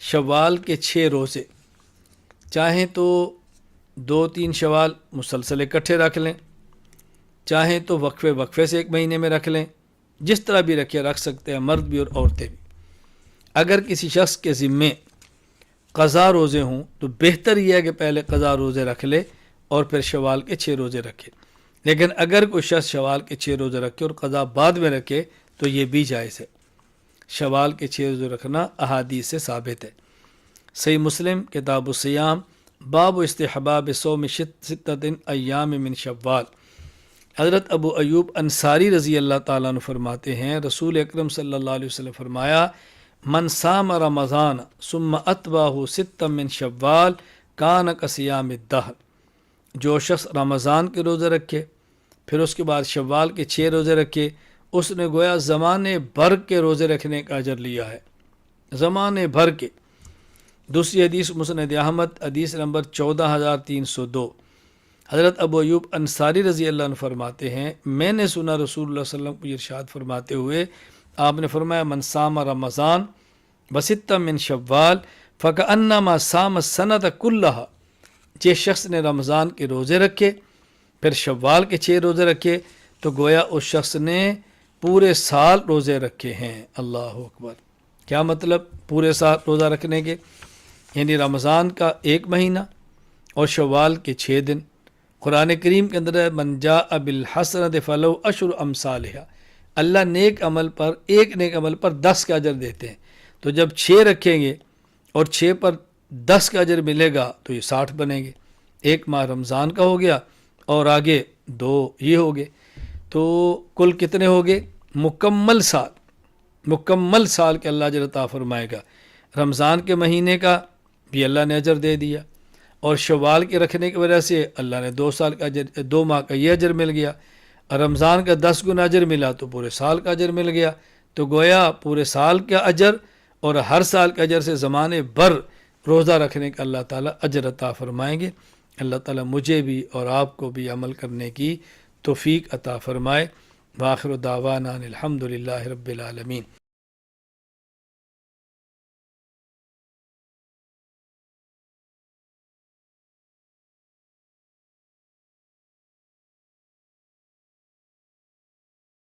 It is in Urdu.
شوال کے 6 روزے، چاہیں تو 2-3 شوال مسلسل اکٹھے رکھ لیں، چاہیں تو وقفے وقفے سے 1 مہینے میں رکھ لیں، جس طرح بھی رکھ سکتے ہیں، مرد بھی اور عورتیں بھی۔ اگر کسی شخص کے ذمے قضا روزے ہوں تو بہتر یہ ہے کہ پہلے قضا روزے رکھ لے اور پھر شوال کے 6 روزے رکھے، لیکن اگر کوئی شخص شوال کے 6 روزے رکھے اور قضا بعد میں رکھے تو یہ بھی جائز ہے۔ شوال کے 6 روزے رکھنا احادیث سے ثابت ہے۔ صحیح مسلم کتاب الصیام باب استحباب صوم 6 ایام من شوال۔ حضرت ابو ایوب انصاری رضی اللہ تعالیٰ عنہ فرماتے ہیں، رسول اکرم صلی اللہ علیہ وسلم فرمایا، من صام رمضان ثم اتبعہ 6 من شوال کان کصیام الدہر۔ جو شخص رمضان کے روزے رکھے پھر اس کے بعد شوال کے 6 روزے رکھے، اس نے گویا زمانے بھر کے روزے رکھنے کا اجر لیا ہے، زمانے بھر کے۔ دوسری حدیث مسند احمد حدیث نمبر 14302، حضرت ابو ایوب انصاری رضی اللہ عنہ فرماتے ہیں، میں نے سنا رسول اللہ صلی اللہ علیہ وسلم کو ارشاد فرماتے ہوئے، آپ نے فرمایا، من صام رمضان و6 من شوال فکأنما صام السنۃ کلھا۔ جس شخص نے رمضان کے روزے رکھے پھر شوال کے 6 روزے رکھے تو گویا اس شخص نے پورے سال روزے رکھے ہیں۔ اللہ اکبر! کیا مطلب پورے سال روزہ رکھنے کے؟ یعنی رمضان کا 1 مہینہ اور شوال کے 6 دن۔ قرآن کریم کے اندر ہے، من جاء بالحسنۃ فلہ عشر امثالھا۔ اللہ نیک عمل پر، ایک نیک عمل پر 10 کا اجر دیتے ہیں۔ تو جب 6 رکھیں گے اور 6 پر 10 کا اجر ملے گا تو یہ 60 بنیں گے۔ 1 ماہ رمضان کا ہو گیا اور آگے 2 یہ ہو گئے، تو کل کتنے ہو گئے؟ مکمل سال کے اللہ اجر عطا فرمائے گا۔ رمضان کے مہینے کا بھی اللہ نے اجر دے دیا، اور شوال کے رکھنے کی وجہ سے اللہ نے 2 سال کا اجر، 2 ماہ کا یہ اجر مل گیا۔ اور رمضان کا 10 گنا اجر ملا تو پورے سال کا اجر مل گیا۔ تو گویا پورے سال کا اجر اور ہر سال کے اجر سے زمانے بھر روزہ رکھنے کا اللہ تعالیٰ اجر عطا فرمائیں گے۔ اللہ تعالیٰ مجھے بھی اور آپ کو بھی عمل کرنے کی توفیق عطا فرمائے۔ وآخر دعوانا الحمد للہ رب العالمین۔